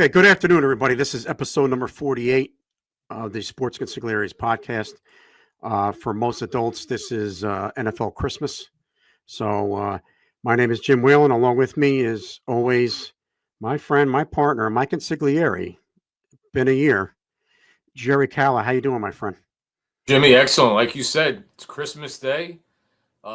Okay, good afternoon, everybody. This is episode number 48 of the Sports Consiglieres podcast. For most adults, this is NFL Christmas. So, my name is Jim Whalen. Along with me is always my friend, my partner, my consigliere. Been a year. Jerry Calla, how you doing, my friend? Jimmy, excellent. Like you said, it's Christmas Day.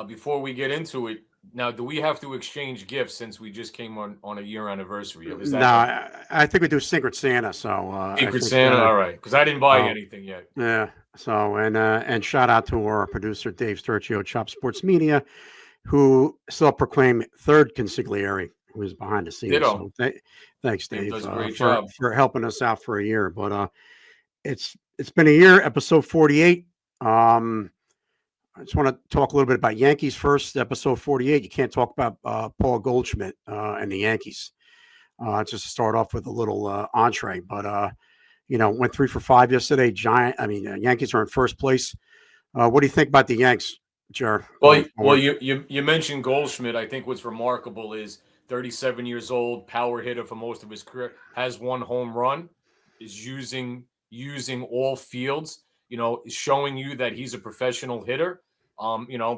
Before we get into it, now do we have to exchange gifts since we just came on a year anniversary? Is No, that the I think we do Secret Santa. So I Secret think, Santa? All right, because I didn't buy uh, anything yet. yeah. So and shout out to our producer Dave Sturcio, Chop Sports Media, who self-proclaimed third consigliere, who is behind the scenes. Ditto. So thanks, Dave Dave, does a great for job. helping us out for a year. But it's been a year. Episode 48. I just want to talk a little bit about Yankees first. Episode 48. You can't talk about Paul Goldschmidt and the Yankees. Just to start off with a little entree, but went 3 for 5 yesterday. Yankees are in first place. What do you think about the Yanks, Jer? Well, you mentioned Goldschmidt. I think what's remarkable is 37 years old, power hitter for most of his career, has one home run, is using all fields. Is showing you that he's a professional hitter.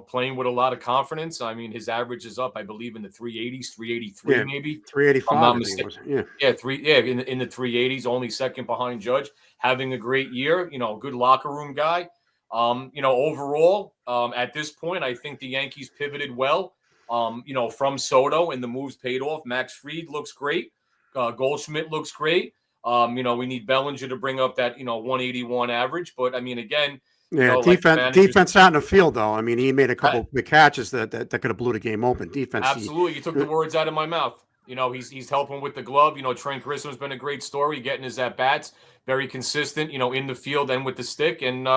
Playing with a lot of confidence. I mean, his average is up, I believe, in the 380s, 383 Yeah, maybe. If I'm 385. not I think it mistaken. was. Yeah. Yeah, in the 380s, only second behind Judge. Having a great year. Good locker room guy. Overall, at this point, I think the Yankees pivoted well. From Soto, and the moves paid off. Max Fried looks great. Goldschmidt looks great. We need Bellinger to bring up that 181 average. But I mean, again, Yeah, like the managers. defense out in the field though. I mean, he made a I- couple big catches that could have blew the game open. Defense, Absolutely, you took the words out of my mouth. He's helping with the glove. Trent Grisham's been a great story, getting his at bats, very consistent. In the field and with the stick, and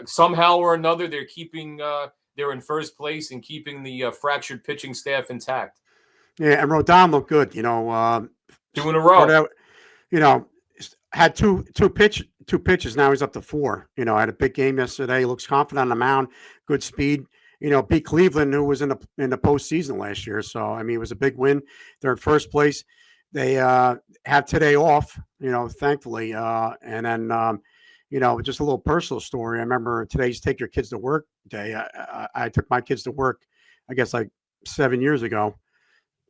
somehow or another they're in first place and keeping the fractured pitching staff intact. yeah, and Rodon looked good. 2 in a Started row. out, you know, had two pitches. Now he's up to four. Had a big game yesterday. He looks confident on the mound, good speed. Beat Cleveland, who was in the postseason last year. So I mean, it was a big win. They're in first place. They have today off. Thankfully, and then just a little personal story. I remember today's Take Your Kids to Work Day. I took my kids to work, I guess like 7 years ago.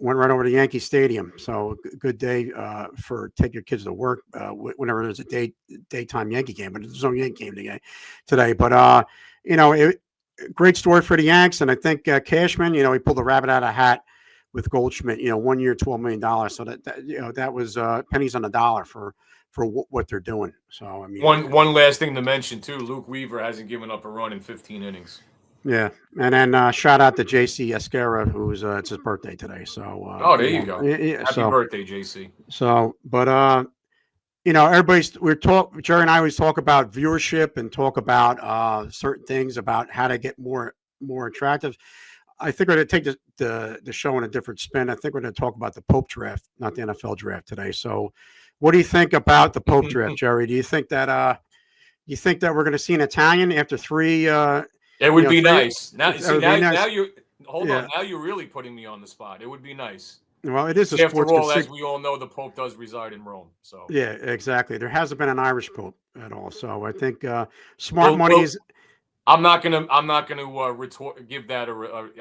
Went right over to Yankee Stadium. So good day for Take Your Kids to Work whenever there's a daytime Yankee game. But there's no Yankee game today. But great story for the Yanks. And I think Cashman, he pulled the rabbit out of a hat with Goldschmidt. 1 year, $12 million. So that was pennies on the dollar for what they're doing. So I mean, One last thing to mention too: Luke Weaver hasn't given up a run in 15 innings. yeah, and then shout out to JC Esquera, who's it's his birthday today. So There you go. Yeah, Happy birthday, JC. So, but Jerry and I always talk about viewership and talk about certain things about how to get more attractive. I think we're going to take the show in a different spin. I think we're going to talk about the Pope draft, not the NFL draft today. So, what do you think about the Pope draft, Jerry? Do you think that we're going to see an Italian after three? It would be nice. Now nice. you're hold on. Now you're really putting me on the spot. It would be nice. Well, it is a After sports all, as we all know, the Pope does reside in Rome. So yeah, exactly. There hasn't been an Irish Pope at all. So I think smart money is. I'm not gonna retort. Give that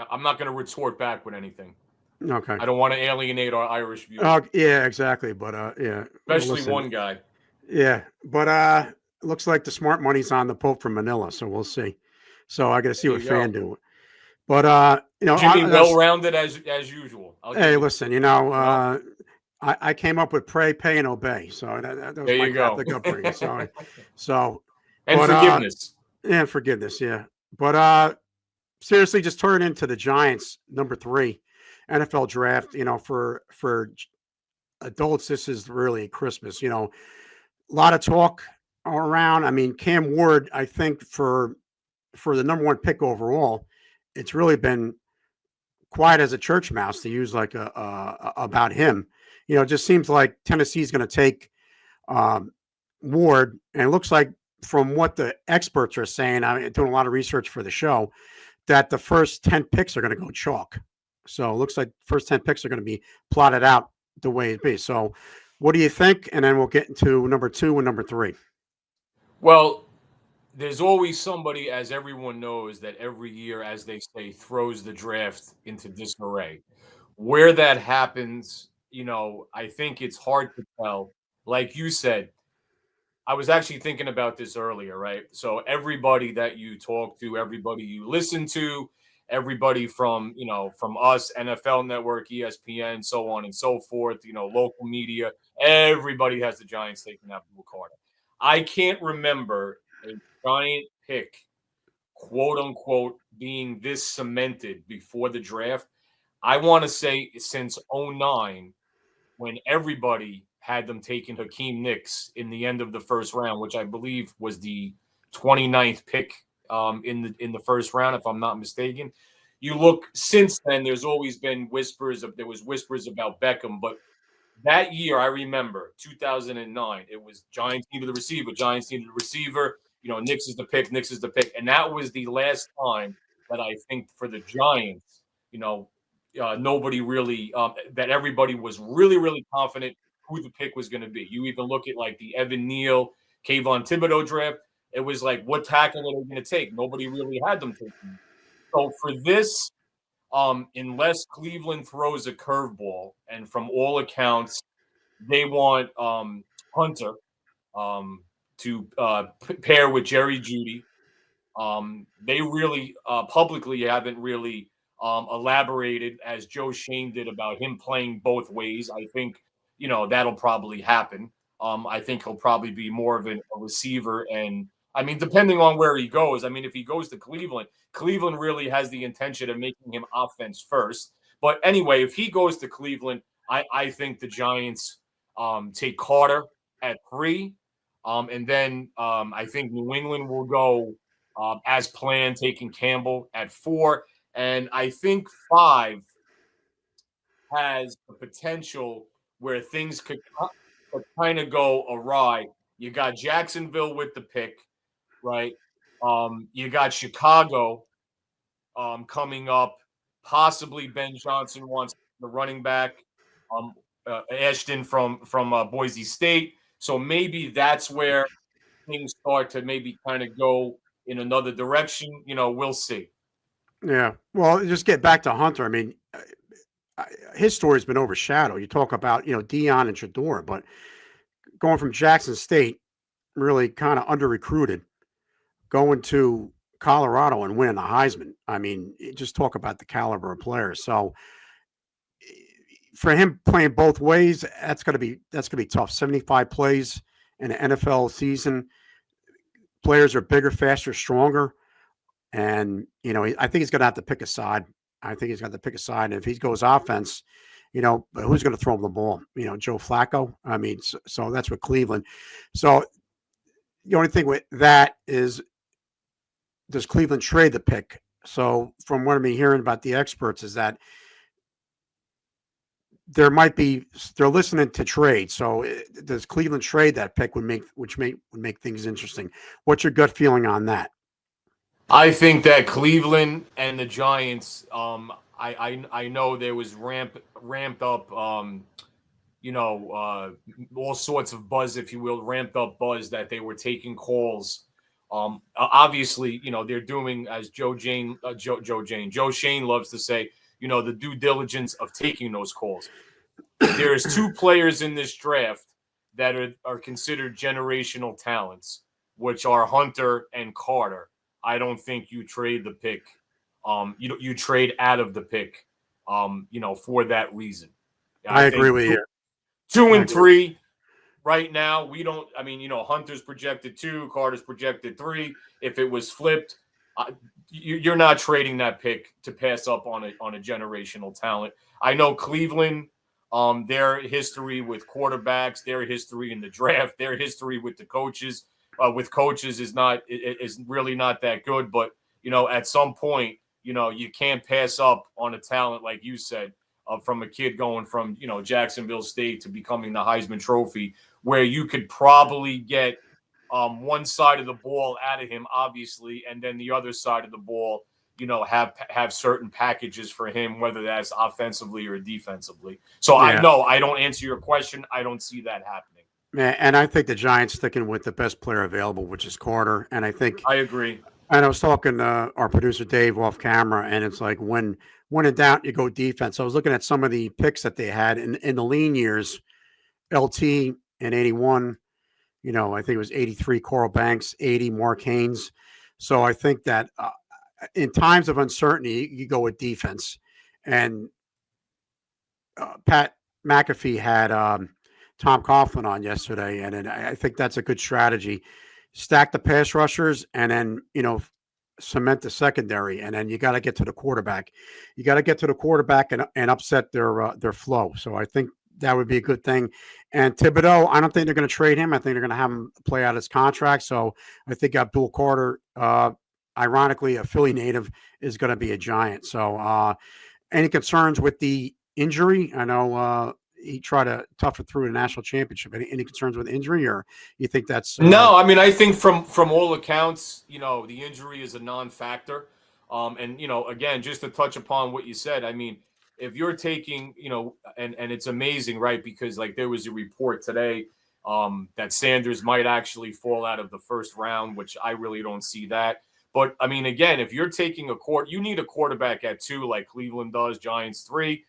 I'm not gonna retort back with anything. Okay. I don't want to alienate our Irish viewers. Oh yeah, exactly. But yeah, especially one guy. Yeah, but looks like the smart money's on the Pope from Manila. So we'll see. So I got to see what Fan do. But Jimmy, well-rounded as usual. Hey, listen, I came up with pray, pay, and obey. So that was my Catholic upbringing. So and forgiveness. And forgiveness, yeah. But seriously, just turn into the Giants number 3 NFL draft. For adults, this is really Christmas. A lot of talk around. I mean, Cam Ward, I think for the number 1 pick overall, it's really been quiet as a church mouse, to use like about him. It just seems like Tennessee's going to take Ward, and it looks like from what the experts are saying, I'm doing a lot of research for the show, that the first 10 picks are going to go chalk. So it looks like first 10 picks are going to be plotted out the way it be. So What do you think? And then we'll get into number 2 and number 3. Well, there's always somebody, as everyone knows, that every year, as they say, throws the draft into disarray. Where that happens, I think it's hard to tell. Like you said, I was actually thinking about this earlier, right? So everybody that you talk to, everybody you listen to, everybody from us, NFL Network, ESPN, so on and so forth, local media, everybody has the Giants taking Abdul Carter. I can't remember a Giant pick, quote unquote, being this cemented before the draft. I want to say since '09, when everybody had them taking Hakeem Nicks in the end of the first round, which I believe was the 29th pick in the first round, if I'm not mistaken. You look since then, there's always been whispers about Beckham, but that year, I remember 2009. It was Giants needed a receiver. Giants needed a receiver. Knicks is the pick. Knicks is the pick, and that was the last time that I think for the Giants, nobody really that everybody was really really confident who the pick was going to be. You even look at like the Evan Neal, Kayvon Thibodeau draft. It was like, what tackle are they going to take? Nobody really had them taking. So for this, unless Cleveland throws a curveball, and from all accounts, they want Hunter to pair with Jerry Judy. They really publicly haven't really elaborated as Joe Shane did about him playing both ways. I think that'll probably happen. I think he'll probably be more of a receiver, and I mean, depending on where he goes. I mean, if he goes to Cleveland, Cleveland really has the intention of making him offense first. But anyway, if he goes to Cleveland, I think the Giants take Carter at 3, and then I think New England will go as planned, taking Campbell at 4. And I think 5 has the potential where things could kind of go awry. You got Jacksonville with the pick, right? You got Chicago coming up. Possibly Ben Johnson wants the running back, um, Ashton from Boise State. So maybe that's where things start to maybe kind of go in another direction. We'll see. Yeah. Well, just get back to Hunter. I mean, his story's been overshadowed. You talk about, Dion and Shador, but going from Jackson State, really kind of under recruited, going to Colorado and winning the Heisman. I mean, just talk about the caliber of players. So for him playing both ways, that's gonna be tough. 75 plays in an NFL season. Players are bigger, faster, stronger, and I think he's gonna have to pick a side. I think he's got to pick a side. And if he goes offense, but who's going to throw him the ball? Joe Flacco. I mean, so that's with Cleveland. So the only thing with that is, does Cleveland trade the pick? So from what I'm hearing about the experts is that they're listening to trade. So does Cleveland trade that pick would make things interesting? What's your gut feeling on that? I think that Cleveland and the Giants. I know there was ramped up. All sorts of buzz, if you will, ramped up buzz that they were taking calls. Obviously, they're doing, as Joe Shane loves to say, the due diligence of taking those calls. There's 2 players in this draft that are considered generational talents, which are Hunter and Carter. I don't think you trade the pick. You trade out of the pick, for that reason. I I agree think with you. two I and agree. three right now. We don't. I mean, Hunter's projected 2, Carter's projected 3. If it was flipped, you're not trading that pick to pass up on a generational talent. I know Cleveland, their history with quarterbacks, their history in the draft, their history with the coaches, with coaches is really not that good. But at some point, you can't pass up on a talent like you said, from a kid going from Jacksonville State to becoming the Heisman Trophy, where you could probably get one side of the ball out of him, obviously, and then the other side of the ball have certain packages for him, whether that's offensively or defensively. So Yeah. I don't answer your question. I don't see that happening. And I think the Giants sticking with the best player available, which is Carter. And I think, I agree. and I was talking to our producer Dave off camera, and it's like when in doubt, you go defense. I was looking at some of the picks that they had in the lean years. LT in 81, I think it was 83, Coral Banks, 80, Mark Haynes. So I think that in times of uncertainty, you go with defense. And Pat McAfee had Tom Coughlin on yesterday, and I think that's a good strategy. Stack the pass rushers, and then cement the secondary, and then you got to get to the quarterback. You got to get to the quarterback and upset their flow. So I think that would be a good thing. And Thibodeau, I don't think they're going to trade him. I think they're going to have him play out his contract. So I think Abdul Carter, ironically, a Philly native, is going to be a Giant. So any concerns with the injury? I know he tried to tough it through a national championship. Any concerns with injury, or you think that's No, I mean, I think from all accounts, the injury is a non-factor. And again, just to touch upon what you said, I mean, if you're taking, and it's amazing, right? Because like there was a report today that Sanders might actually fall out of the first round, which I really don't see that. But I mean, again, if you're taking you need a quarterback at 2, like Cleveland does, Giants 3.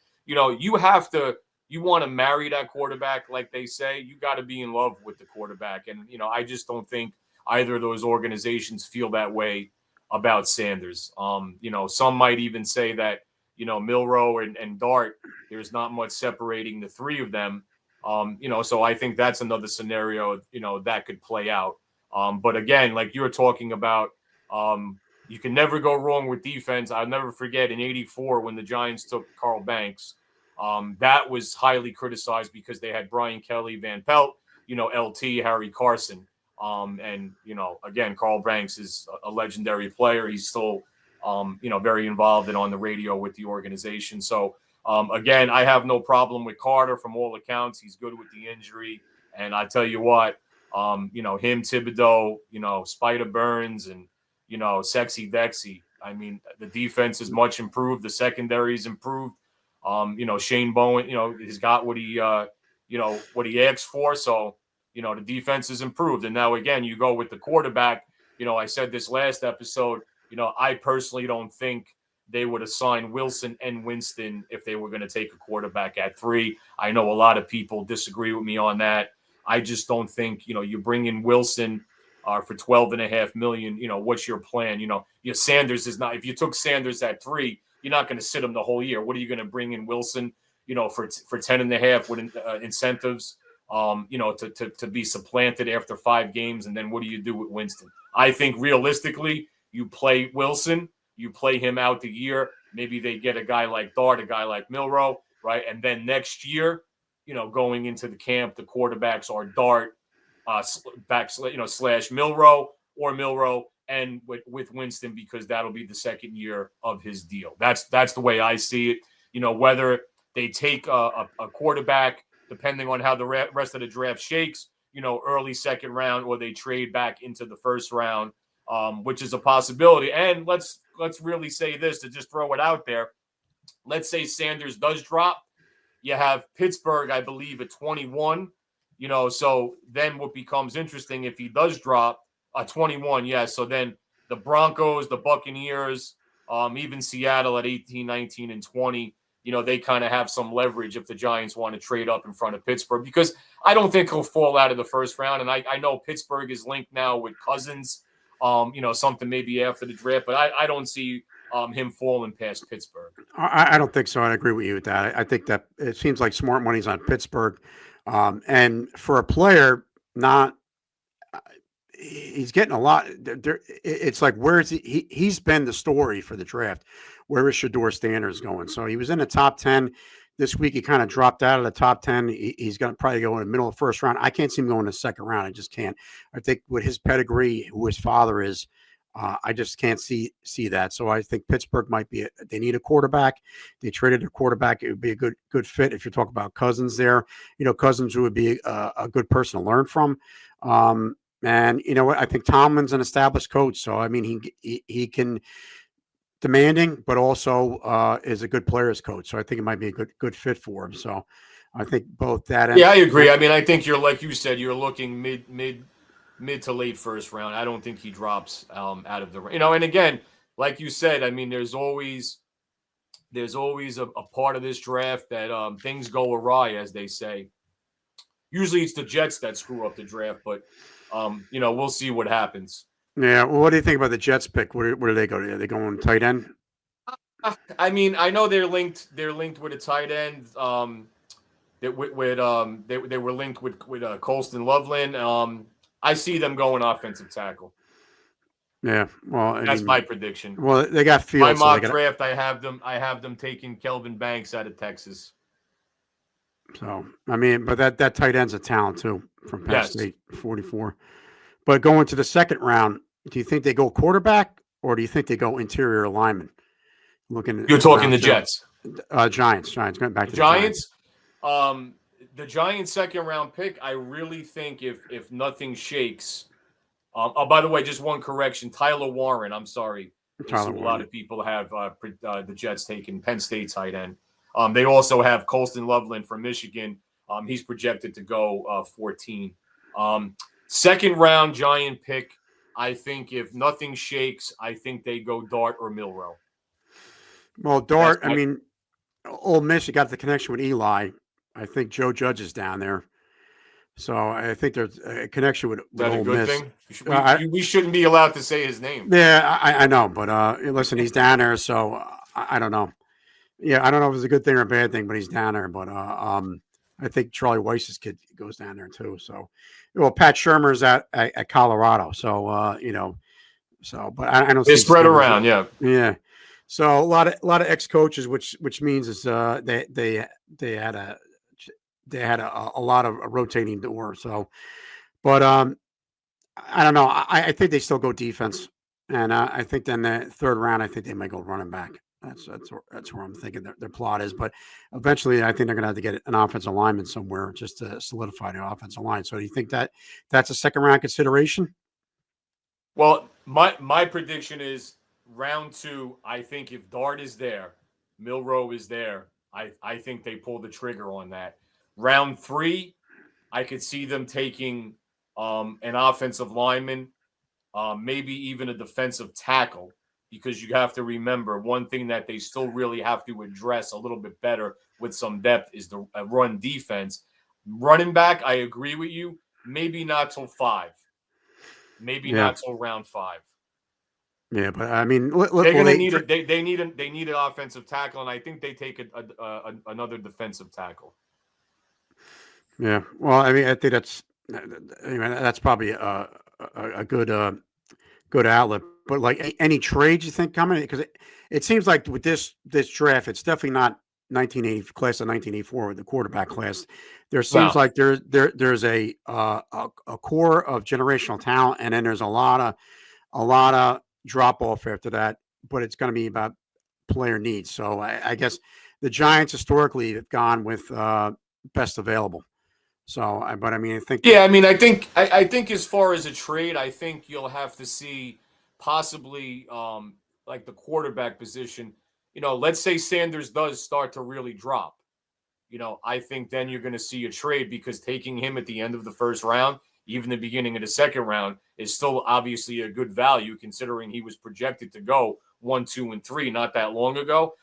You want to marry that quarterback, like they say. You got to be in love with the quarterback. And, I just don't think either of those organizations feel that way about Sanders. Some might even say that, Milroe and Dart, there's not much separating the 3 of them. So I think that's another scenario, that could play out. But again, like you were talking about, you can never go wrong with defense. I'll never forget in '84 when the Giants took Carl Banks. That was highly criticized because they had Brian Kelly, Van Pelt, LT, Harry Carson. And, again, Carl Banks is a legendary player. He's still, very involved and on the radio with the organization. So, again, I have no problem with Carter from all accounts. He's good with the injury. And I tell you what, him, Thibodeau, Spider Burns, and, Sexy Dexy. I mean, the defense is much improved. The secondary is improved. Shane Bowen, he's got what he asked for. So, the defense is improved. And now, again, you go with the quarterback. I said this last episode, I personally don't think they would assign Wilson and Winston if they were going to take a quarterback at 3. I know a lot of people disagree with me on that. I just don't think, you bring in Wilson for $12.5 million. What's your plan? Sanders is not, if you took Sanders at 3, you're not going to sit him the whole year. What are you going to bring in Wilson, for 10.5 with incentives, to be supplanted after 5 games? And then what do you do with Winston? I think realistically, you play Wilson, you play him out the year. Maybe they get a guy like Dart, a guy like Milroe, right? And then next year, going into the camp, the quarterbacks are Dart, slash Milroe, or Milroe and with Winston, because that'll be the second year of his deal. That's the way I see it. Whether they take a quarterback, depending on how the rest of the draft shakes, early second round, or they trade back into the first round, which is a possibility. And let's really say this, to just throw it out there. Let's say Sanders does drop. You have Pittsburgh, I believe, at 21. So then what becomes interesting, if he does drop 21, yes. So then the Broncos, the Buccaneers, even Seattle at 18, 19, and 20, they kind of have some leverage if the Giants want to trade up in front of Pittsburgh, because I don't think he'll fall out of the first round. And I know Pittsburgh is linked now with Cousins, something maybe after the draft, but I don't see him falling past Pittsburgh. I don't think so. I agree with you with that. I think that it seems like smart money's on Pittsburgh. And for a player, he's getting a lot. It's like, where is he? He's been the story for the draft. Where is Shedeur Sanders going? So he was in the top 10 this week. He kind of dropped out of the top 10. He's going to probably go in the middle of the first round. I can't see him going in the second round. I just can't. I think with his pedigree, who his father is, I just can't see that. So I think Pittsburgh might be. They need a quarterback. They traded a quarterback. It would be a good fit if you're talking about Cousins there. Cousins would be a good person to learn from. And you know what? I think Tomlin's an established coach, so I mean he can. demanding, but also is a good players coach. So I think it might be a good fit for him. So I think both that Yeah, I agree. I mean, I think you're like you said, you're looking mid to late first round. I don't think he drops out of the and again, like you said, I mean, there's always a part of this draft that things go awry, as they say. Usually, it's the Jets that screw up the draft, but we'll see what happens. Yeah. Well, what do you think about the Jets pick? Where do they go? Are they going tight end? I mean, I know they're linked. They're linked with a tight end. They were linked with Colston Loveland. I see them going offensive tackle. Yeah. Well, I That's mean, my prediction. well, they got My Fields, so they mock got. draft, I have them taking Kelvin Banks out of Texas. So I mean, but that tight end's a talent too from Penn Yes. State, 44. But going to the second round, do you think they go quarterback or do you think they go interior lineman? Looking You're at talking round the two, Jets. Giants. Going back The to the Giants. Giants. The Giants' second round pick. I really think if nothing shakes. Oh, by the way, just one correction. Tyler Warren. I'm sorry. Is Tyler who a lot Warren. of people have the Jets taking Penn State tight end. They also have Colston Loveland from Michigan. He's projected to go 14. Second round Giant pick. I think if nothing shakes, I think they go Dart or Milrow. Well, That's Dart. I my mean, Ole Miss. You got the connection with Eli. I think Joe Judge is down there, so I think there's a connection with Is that a Ole good Miss. thing? We shouldn't be allowed to say his name. Yeah, I know, but listen, he's down there, so I don't know. Yeah, I don't know if it's a good thing or a bad thing, but he's down there. But I think Charlie Weiss's kid goes down there too. So, well, Pat Shermer's at Colorado, so so but I don't They see spread Steelers. around, yeah. Yeah, so a lot of ex coaches, which means is they had a lot of a rotating door. So, but I don't know. I think they still go defense, and I think then the third round, I think they might go running back. That's where I'm thinking their plot is. But eventually, I think they're going to have to get an offensive lineman somewhere just to solidify the offensive line. So, do you think that's a second round consideration? Well, my prediction is round two. I think if Dart is there, Milrow is there. I think they pull the trigger on that. Round three, I could see them taking an offensive lineman, maybe even a defensive tackle, because you have to remember one thing that they still really have to address a little bit better with some depth is the run defense. Running back, I agree with you. Maybe not till 5. Maybe Yeah, not till round 5. yeah. But I mean, They're well, gonna need it. They need an offensive tackle, and I think they take another defensive tackle. yeah. Well, I mean, I think that's probably a good outlet. But like any trades you think coming because it seems like with this draft, it's definitely not 1980 class of 1984 with the quarterback class. There seems No, like there's a core of generational talent, and then there's a lot of drop off after that. But it's going to be about player needs. So I guess the Giants historically have gone with best available. So, but I mean, I think yeah, I mean, I think as far as a trade, I think you'll have to see possibly like the quarterback position. Let's say Sanders does start to really drop. I think then you're going to see a trade because taking him at the end of the first round, even the beginning of the second round, is still obviously a good value considering he was projected to go 1, 2, and 3 not that long ago.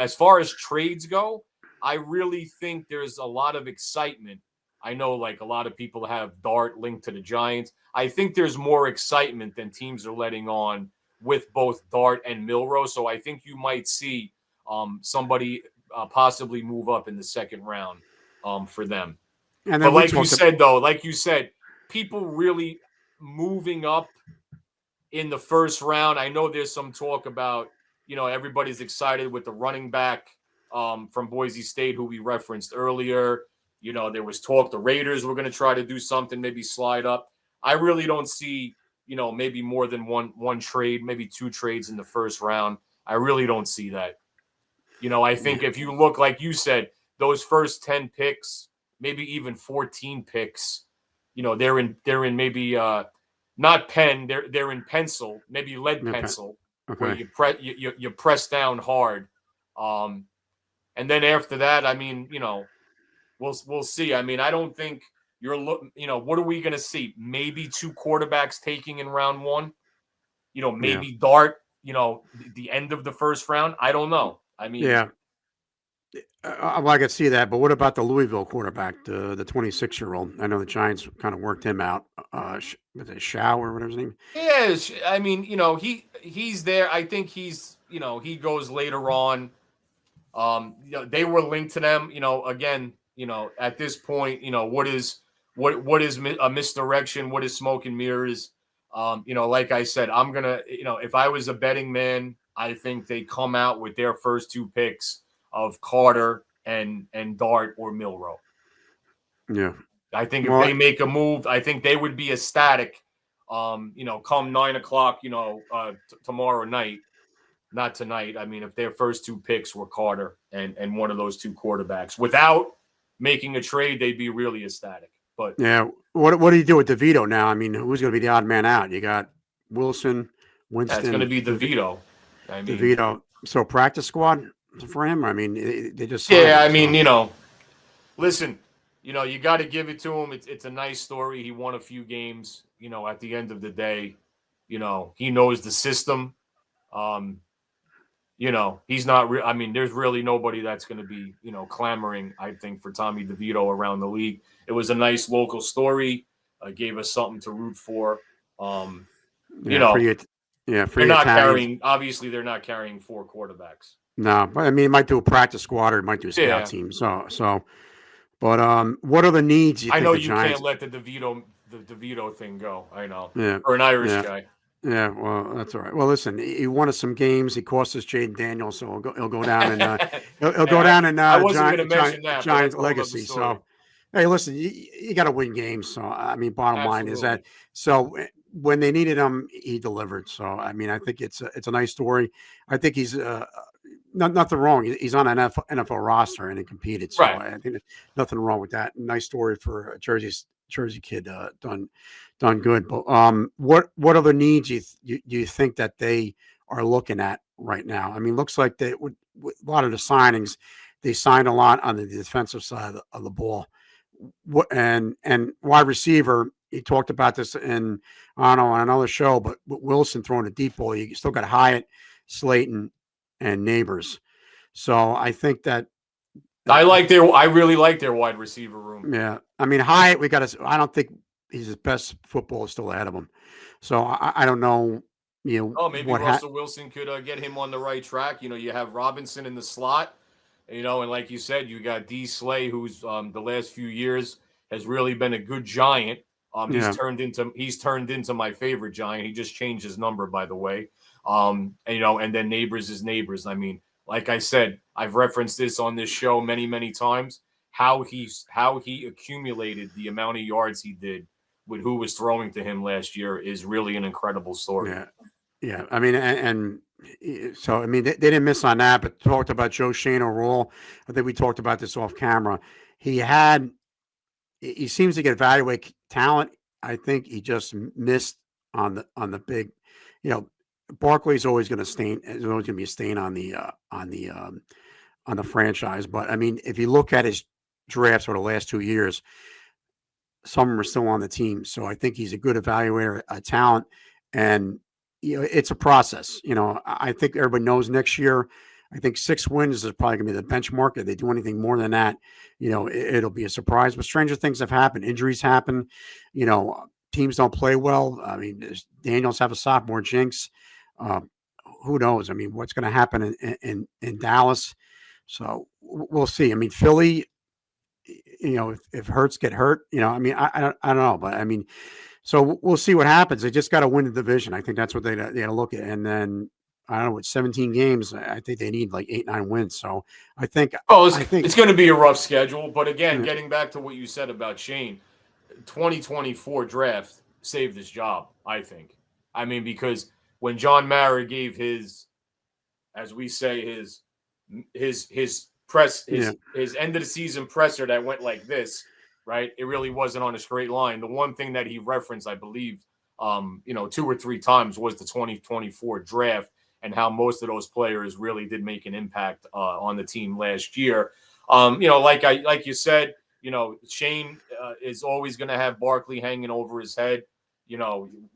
As far as trades go, I really think there's a lot of excitement. I know like a lot of people have Dart linked to the Giants. I think there's more excitement than teams are letting on with both Dart and Milrow. So I think you might see somebody possibly move up in the second round for them. and But then we like you talked. said, though, people really moving up in the first round. I know there's some talk about, everybody's excited with the running back from Boise State who we referenced earlier. There was talk the Raiders were going to try to do something, maybe slide up. I really don't see, maybe more than one trade, maybe 2 trades in the first round. I really don't see that. I Yeah, think if you look, like you said, those first 10 picks, maybe even 14 picks, they're in maybe not pen, they're in pencil, maybe lead okay. pencil. where Okay. you press down hard. And then after that, I mean, we'll see. I mean, I don't think you're looking. What are we going to see? Maybe two quarterbacks taking in round one. Yeah. Maybe Dart. The end of the first round. I don't know. I mean, Yeah. Well, I could see that, but what about the Louisville quarterback, the 26-year-old? I know the Giants kind of worked him out. Was it Shao or whatever his name? yeah. I mean, he's there. I think he goes later on. They were linked to them. Again, at this point, what is a misdirection? What is smoke and mirrors? Like I said, I'm gonna, if I was a betting man, I think they come out with their first two picks of Carter and Dart or Milrow. Yeah. I think if Well, they make a move, I think they would be ecstatic. Come 9 o'clock, tomorrow night, not tonight. I mean, if their first two picks were Carter and one of those two quarterbacks, without making a trade, they'd be really ecstatic. But yeah. What do you do with DeVito now? I mean, who's going to be the odd man out? You got Wilson, yeah, it's going to Winston, be DeVito. I mean, DeVito. So practice squad for him. I mean, they just signed yeah, I him. mean, So listen, you got to give it to him. It's a nice story. He won a few games. At the end of the day, he knows the system. Um, he's not. I mean, there's really nobody that's going to be, clamoring. I think for Tommy DeVito around the league. It was a nice local story. Gave us something to root for. You yeah, know, for they're the not Italians. carrying. Obviously, they're not carrying four quarterbacks. No, but I mean, it might do a practice squad or it might do a scout Yeah, team. But what are the needs you I think know the you can't Giants? let the DeVito thing go. I know Yeah, for an Irish yeah, guy. yeah. Well, that's all right. Well, listen, he won us some games. He cost us Jaden Daniels, so he'll go down and he'll Hey, go down in I wasn't going to mention that, but Giants that's a whole other legacy. story. So, hey, listen, you got to win games. So, I mean, bottom line is that Absolutely. when they needed him, he delivered. So, I mean, I think it's a nice story. I think he's nothing wrong. He's on an NFL roster and he competed. So, Right. I think there's nothing wrong with that. Nice story for a Jersey kid. Done good. But what other needs you think that they are looking at right now? I mean, looks like with a lot of the signings, they signed a lot on the defensive side of the ball. What and wide receiver, he talked about this in I don't know on another show, but with Wilson throwing a deep ball, you still got Hyatt, Slayton, and Neighbors. So I think that uh, I really like their wide receiver room. yeah, I mean Hyatt, we got to. I don't think his best football is still ahead of him. So I don't know, Oh, maybe what Russell Wilson could get him on the right track. You have Robinson in the slot. And like you said, you got D. Slay, who's the last few years has really been a good giant. He's yeah, turned into my favorite giant. He just changed his number, by the way. And then Neighbors is Neighbors. I mean, like I said, I've referenced this on this show many, many times. How he accumulated the amount of yards he did with who was throwing to him last year is really an incredible story. yeah, yeah. I mean, so I mean they didn't miss on that, but talked about Joe Shane O'Rourke. I think we talked about this off camera. He had he seems to get evaluate talent. I think he just missed on the big, you know, Barkley's always going to stain. There's always going to be a stain on the franchise. But I mean, if you look at his drafts for the last 2 years, some of them are still on the team. So I think he's a good evaluator of talent, and it's a process. I think everybody knows next year. I think 6 wins is probably going to be the benchmark. If they do anything more than that, it'll be a surprise. But stranger things have happened. Injuries happen. Teams don't play well. I mean, Daniels have a sophomore jinx. Uh, who knows? I mean, what's going to happen in Dallas? So we'll see. I mean, Philly, if Hurts get hurt, I mean, I don't know, but I mean, so we'll see what happens. They just got to win the division. I think that's what they got to look at. And then I don't know, with 17 games, I think they need like 8, 9 wins. So I think, Oh, I think, it's going to be a rough schedule. But again, yeah, getting back to what you said about Shane, 2024 draft saved his job, I think. I mean, because when John Mara gave as we say, his press yeah, his end of the season presser that went like this, right? It really wasn't on a straight line. The one thing that he referenced, I believe, 2 or 3 times was the 2024 draft, and how most of those players really did make an impact on the team last year. Like you said, Shane is always going to have Barkley hanging over his head.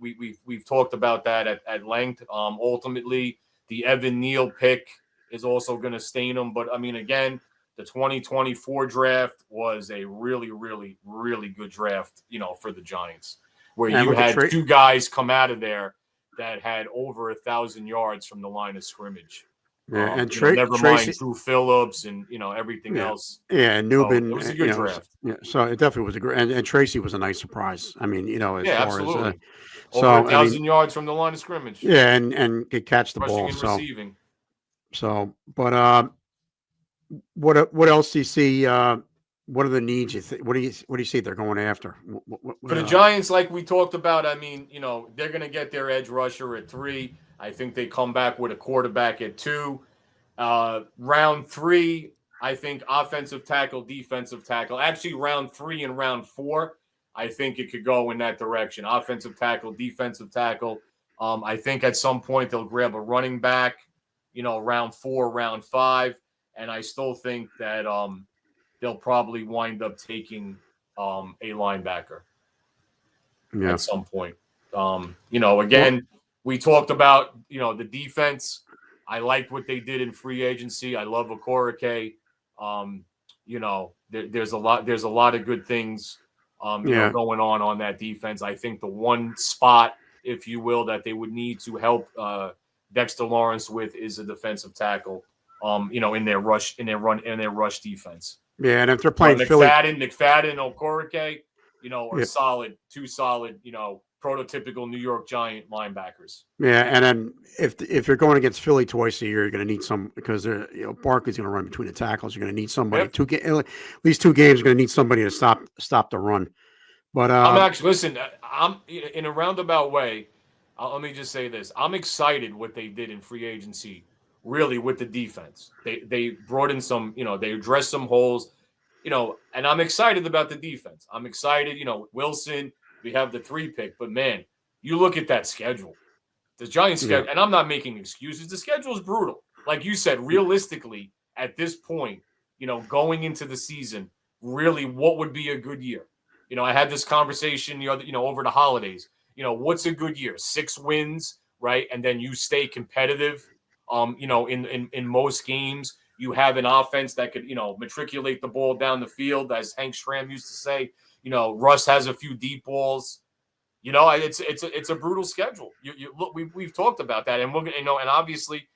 We've talked about that at length. Ultimately, the Evan Neal pick is also going to stain him. But I mean, again, the 2024 draft was a really, really, really good draft, for the Giants, where you had two guys come out of there that had over 1,000 yards from the line of scrimmage. Yeah, and never mind Drew Phillips and everything else. Yeah, and Newman. So it was a good draft. So it definitely was a great. And Tracy was a nice surprise. I mean, as far absolutely. as over 1,000 yards from the line of scrimmage. Yeah, and could catch the ball. And receiving. So, but what else do you see? What are the needs? What do you see they're going after? For the Giants, like we talked about, I mean, they're going to get their edge rusher at 3. I think they come back with a quarterback at 2. Round 3, I think offensive tackle, defensive tackle. Actually, round 3 and round 4, I think it could go in that direction. Offensive tackle, defensive tackle. I think at some point they'll grab a running back, round 4, round 5. And I still think that they'll probably wind up taking a linebacker at some point. Again, we talked about, the defense. I liked what they did in free agency. I love Okorike. There's a lot of good things, going on that defense. I think the one spot, if you will, that they would need to help Dexter Lawrence with is a defensive tackle. In their rush defense. Yeah, and if they're playing McFadden, Okorike, are solid, 2 solid, prototypical New York Giant linebackers. Yeah, and then if you're going against Philly twice a year, you're going to need some because Barkley's going to run between the tackles. You're going to need somebody. At least 2 games. You're going to need somebody to stop the run. But I'm in a roundabout way. Let me just say this: I'm excited what they did in free agency. Really, with the defense, they brought in some, they addressed some holes, and I'm excited about the defense. I'm excited, Wilson. We have the 3 pick, but man, you look at that schedule, the Giants schedule, and I'm not making excuses. The schedule is brutal, like you said. Realistically, at this point, going into the season, really, what would be a good year? I had this conversation over the holidays. What's a good year? 6 wins, right, and then you stay competitive. In most games, you have an offense that could, matriculate the ball down the field, as Hank Stram used to say. Russ has a few deep balls. It's a brutal schedule. You look, we've talked about that, and we're gonna, and obviously,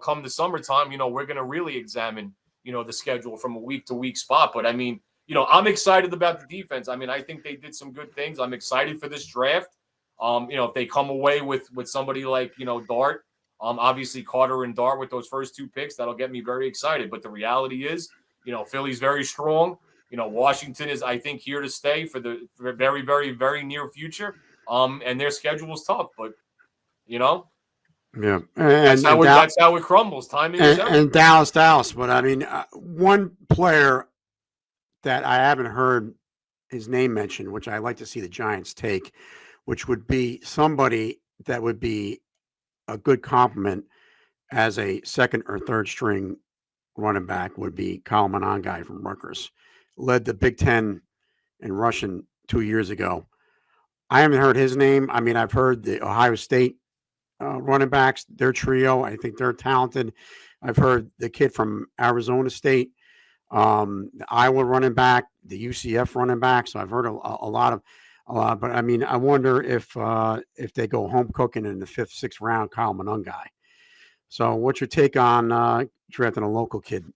come the summertime, we're gonna really examine, the schedule from a week to week spot. But I mean, I'm excited about the defense. I mean, I think they did some good things. I'm excited for this draft. If they come away with somebody like Dart. Obviously Carter and Dart with those first 2 picks, that'll get me very excited. But the reality is, Philly's very strong. Washington is, I think, here to stay for the very, very, very near future. And their schedule is tough, but and that's how it crumbles. Timing is everything. And Dallas. But I mean, one player that I haven't heard his name mentioned, which I like to see the Giants take, which would be somebody that would be a good compliment as a 2nd or 3rd string running back, would be Kyle Monangai from Rutgers. Led the Big Ten in rushing 2 years ago. I haven't heard his name. I mean, I've heard the Ohio State running backs, their trio. I think they're talented. I've heard the kid from Arizona State, the Iowa running back, the UCF running back. So I've heard a lot. But I mean, I wonder if they go home cooking in the 5th, 6th round, Kyle Monangai. So, what's your take on drafting a local kid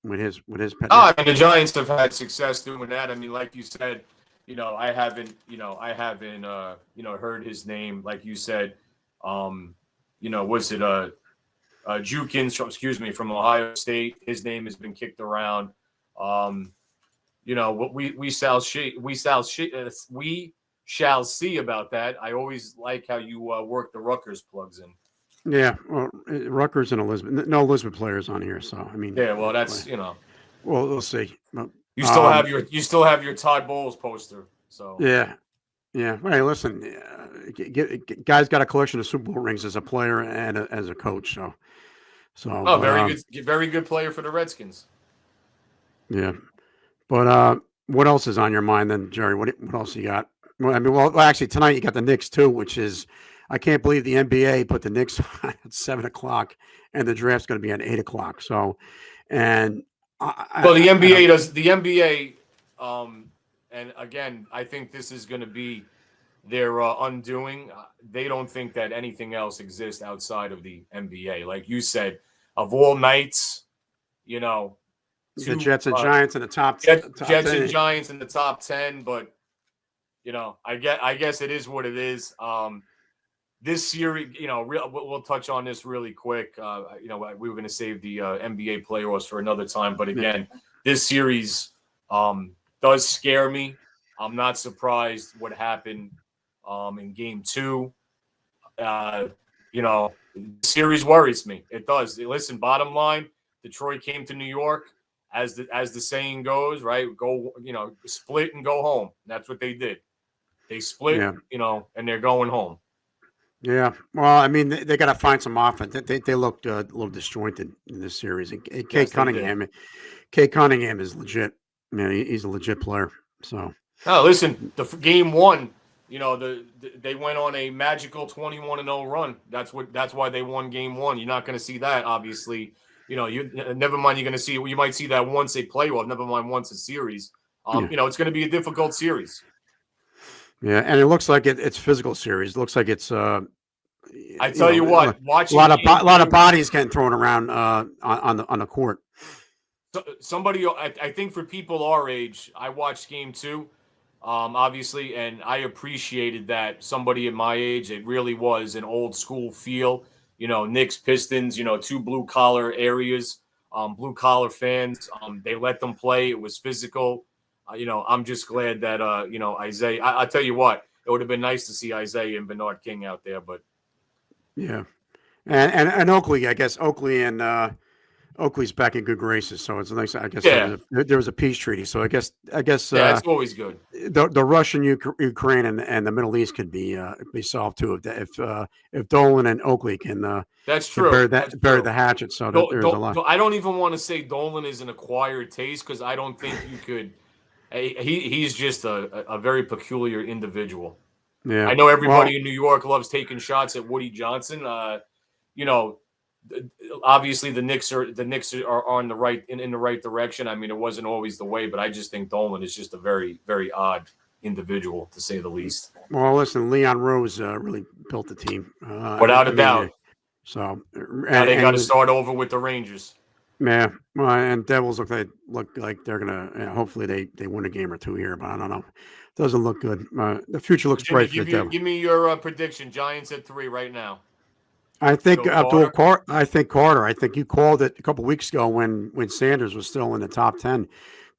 with his pedigree? I mean, the Giants have had success doing that. I mean, like you said, I haven't heard his name. Like you said, was it Jukins? Excuse me, from Ohio State. His name has been kicked around. What we shall see about that. I always like how you work the Rutgers plugs in. Yeah, well, Rutgers and Elizabeth. No Elizabeth players on here, so I mean. Yeah, well, that's Well, we'll see. You still have your Todd Bowles poster. So yeah, Yeah. Hey, listen, guy's got a collection of Super Bowl rings as a player and as a coach. So, Oh, but very good player for the Redskins. yeah. But what else is on your mind then, Jerry? What else you got? Well, I mean, well, actually tonight you got the Knicks too, which is I can't believe the NBA put the Knicks on at 7 o'clock, and the draft's going to be at 8 o'clock. So, and Well, the I NBA don't. does the NBA, and again, I think this is going to be their undoing. They don't think that anything else exists outside of the NBA. Like you said, of all nights, you know, The two Jets and Giants in the top Jets and 10. Giants in the top 10, but I guess it is what it is. This series, we'll touch on this really quick. We were going to save the NBA playoffs for another time, but Yeah, again, this series does scare me. I'm not surprised what happened in Game 2. The series worries me. It does. Listen, bottom line, Detroit came to New York, as the saying goes, right? Go, split and go home. That's what they did. They split, yeah, and they're going home. yeah. Well, I mean, they got to find some offense. They looked a little disjointed in this series. And Yes, they did. Kate Cunningham is legit. Man, he's a legit player. So. No, listen, Game 1, they went on a magical 21-0 run. That's why they won Game 1. You're not going to see that, obviously. You never mind. You're going to see. You might see that once a playoff. Never mind once a series. Yeah. It's going to be a difficult series. Yeah, and it looks like it's physical series. It looks like it's I tell you what, watching a Game lot 2, of bodies getting thrown around on the court. somebody, I think for people our age, I watched Game 2, obviously, and I appreciated that somebody at my age, it really was an old school feel. Knicks, Pistons, two blue collar areas, blue collar fans. They let them play. It was physical. I'm just glad that Isaiah. I tell you what, it would have been nice to see Isaiah and Bernard King out there, but Yeah, and Oakley, I guess Oakley and Oakley's back in good graces. So it's nice. I guess yeah, there was a peace treaty. So I guess yeah, it's always good. the Russian Ukraine and the Middle East could be solved too if Dolan and Oakley That's can true. That's bury true. the hatchet. So there's a lot. I don't even want to say Dolan is an acquired taste because I don't think you could. He's just a very peculiar individual. Yeah. I know Well, everybody in New York loves taking shots at Woody Johnson. Obviously the Knicks are on the right in the right direction. I mean, it wasn't always the way, but I just think Dolan is just a very, very odd individual to say the least. Well, listen, Leon Rose really built the team. Without I a mean, doubt. so Now they and got he to was start over with the Rangers. yeah. Well, and Devils look like they're gonna. Hopefully they win a game or two here, but I don't know. Doesn't look good. The future looks Jimmy, bright for the Devils. give me your prediction. Giants at 3 right now. I think Go Abdul Carter. Carter. I think Carter. I think you called it a couple weeks ago when Sanders was still in the top 10.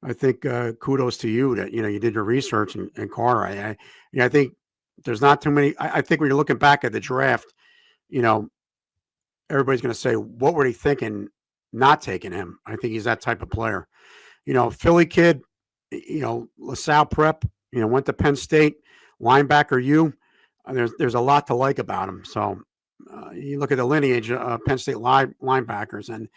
I think kudos to you that you did your research and Carter. I think there's not too many. I think when you're looking back at the draft, you know everybody's going to say, what were they thinking not taking him? I think he's that type of player. Philly kid, LaSalle prep, went to Penn State, linebacker there's a lot to like about him. So you look at the lineage of Penn State linebackers and,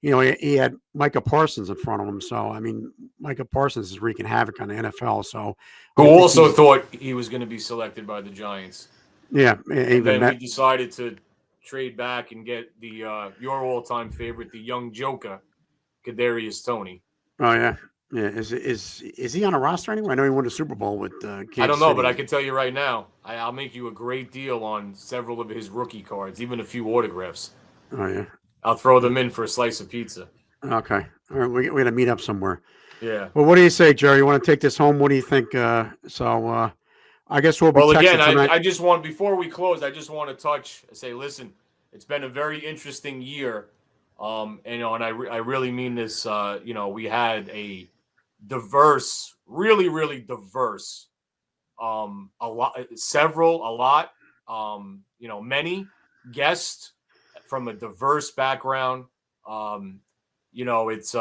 he had Micah Parsons in front of him. So, I mean, Micah Parsons is wreaking havoc on the NFL. So Who I think also thought he was going to be selected by the Giants. yeah, And even then we that. decided to trade back and get the your all-time favorite, the young Joker, Kadarius Toney. Oh yeah. Yeah. Is he on a roster anywhere? I know he won the Super Bowl with I Kansas don't know, but I City. can tell you right now, I'll make you a great deal on several of his rookie cards, even a few autographs. Oh yeah. I'll throw them in for a slice of pizza. Okay. All right. We're going to meet up somewhere. Yeah. Well, what do you say, Jerry? You want to take this home? What do you think? I guess we'll be Well, texting again, tonight. I just want, before we close, I just want to say, listen, it's been a very interesting year. And I really mean this. We had a diverse, really, really diverse, many guests from a diverse background. It's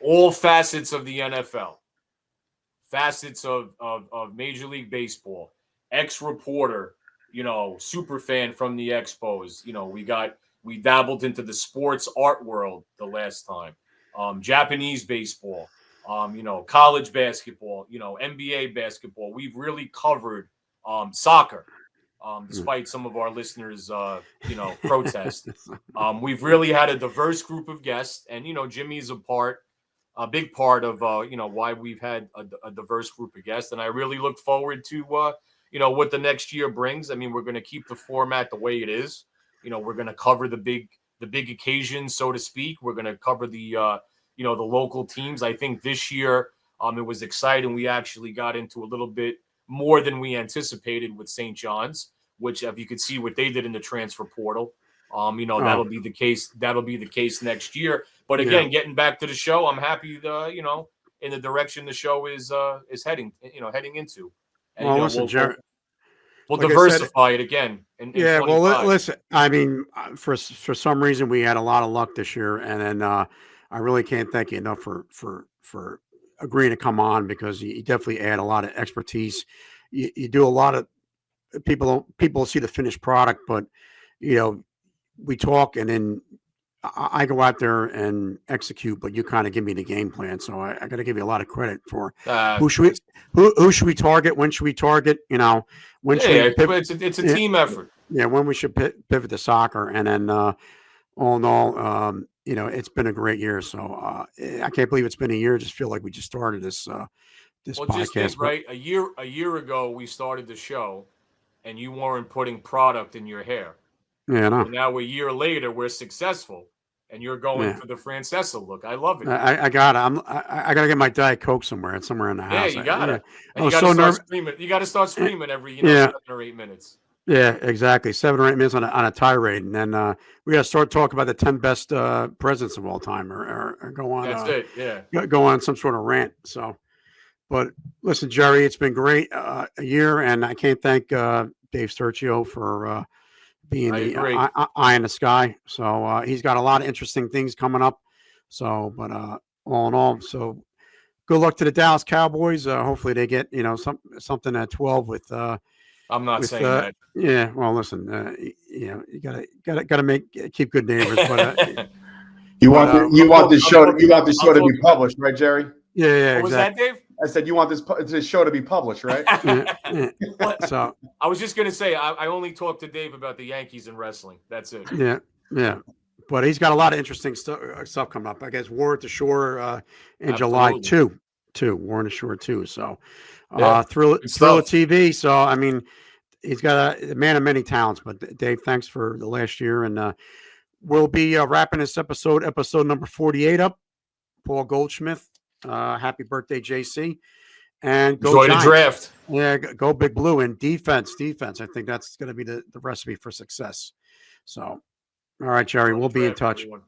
all facets of the NFL. facets of Major League Baseball, ex-reporter, super fan from the Expos. We dabbled into the sports art world the last time. Japanese baseball, college basketball, NBA basketball. We've really covered soccer, despite some of our listeners, protest. We've really had a diverse group of guests, and Jimmy's a big part of why we've had a diverse group of guests, and I really look forward to what the next year brings. I mean, we're going to keep the format the way it is. We're going to cover the big occasions, so to speak. We're going to cover the the local teams. I think this year it was exciting. We actually got into a little bit more than we anticipated with St. John's, which if you could see what they did in the transfer portal, that'll be the case. That'll be the case next year. But again, getting back to the show, I'm happy in the direction the show is heading into. And, well, listen, Jerry. We'll diversify it again. Yeah, well, listen. I mean, for some reason, we had a lot of luck this year, and then I really can't thank you enough for agreeing to come on, because you definitely add a lot of expertise. You do a lot of people see the finished product, but we talk, and then I go out there and execute, but you kind of give me the game plan. So I got to give you a lot of credit for who should we target, when should we target, when should we pivot? It's a team effort. Yeah, when we should pivot to soccer, and then all in all, it's been a great year. So I can't believe it's been a year. I just feel like we just started this podcast. Just think, right? A year ago we started the show, and you weren't putting product in your hair. Yeah, no. And now a year later, we're successful, and you're going for the Francesa look. I love it. I got it. I got to get my Diet Coke somewhere. It's somewhere in the house. Yeah, you got it. I was so nervous. You got to start screaming every 7 or 8 minutes. Yeah, exactly. 7 or 8 minutes on a tirade, and then we got to start talking about the 10 best presidents of all time, or go on. That's it. Yeah. Go on some sort of rant. So, but listen, Jerry, it's been great a year, and I can't thank Dave Sturcio for being the eye in the sky. So he's got a lot of interesting things coming up. So, but all in all, so good luck to the Dallas Cowboys. Hopefully they get something at 12 with. I'm not saying that. Yeah, well, listen, you gotta keep good neighbors. But you want this show to be published, right, Jerry? Yeah. What was that, Dave? I said you want this show to be published, right? Yeah. So I was just gonna say I only talked to Dave about the Yankees and wrestling. That's it. Yeah. But he's got a lot of interesting stuff coming up. I guess War at the Shore in July 2. War on the Shore 2. So Thrill TV. So I mean, he's got a man of many talents. But Dave, thanks for the last year, and we'll be wrapping this episode number 48 up. Paul Goldschmidt. Happy birthday, JC. And go enjoy the draft. Yeah, go Big Blue. And defense. I think that's going to be the recipe for success. So, all right, Jerry, we'll be in touch. Everyone.